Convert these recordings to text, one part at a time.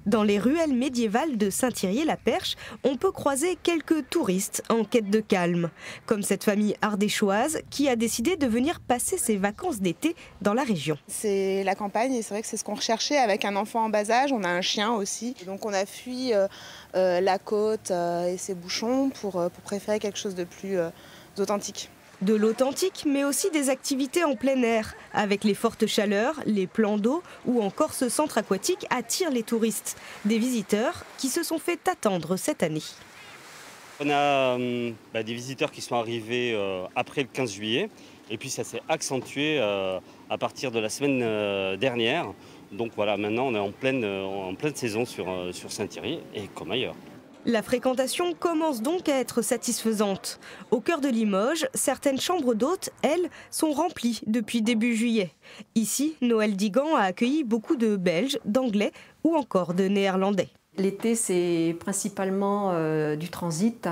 Dans les ruelles médiévales de Saint-Thirier-la-Perche, on peut croiser quelques touristes en quête de calme, comme cette famille ardéchoise qui a décidé de venir passer ses vacances d'été dans la région. C'est la campagne et c'est vrai que c'est ce qu'on recherchait avec un enfant en bas âge, on a un chien aussi. Donc on a fui la côte et ses bouchons pour préférer quelque chose de plus authentique. De l'authentique, mais aussi des activités en plein air. Avec les fortes chaleurs, les plans d'eau ou encore ce centre aquatique attirent les touristes. Des visiteurs qui se sont fait attendre cette année. On a des visiteurs qui sont arrivés après le 15 juillet. Et puis ça s'est accentué à partir de la semaine dernière. Donc voilà, maintenant on est en pleine saison sur Saint-Thierry et comme ailleurs. La fréquentation commence donc à être satisfaisante. Au cœur de Limoges, certaines chambres d'hôtes, elles, sont remplies depuis début juillet. Ici, Noël Digan a accueilli beaucoup de Belges, d'Anglais ou encore de Néerlandais. L'été, c'est principalement du transit.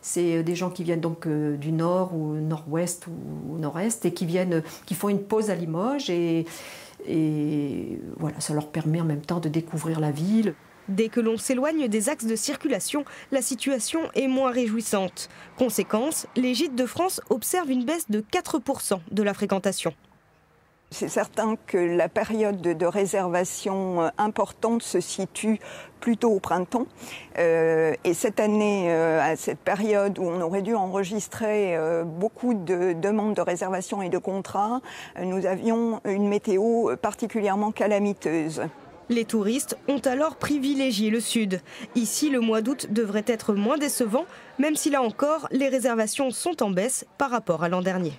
C'est des gens qui viennent donc du nord ou nord-ouest ou nord-est et qui font une pause à Limoges. Et voilà, ça leur permet en même temps de découvrir la ville. Dès que l'on s'éloigne des axes de circulation, la situation est moins réjouissante. Conséquence, les gîtes de France observent une baisse de 4% de la fréquentation. C'est certain que la période de réservation importante se situe plutôt au printemps. Et cette année, à cette période où on aurait dû enregistrer beaucoup de demandes de réservation et de contrats, nous avions une météo particulièrement calamiteuse. Les touristes ont alors privilégié le sud. Ici, le mois d'août devrait être moins décevant, même si là encore, les réservations sont en baisse par rapport à l'an dernier.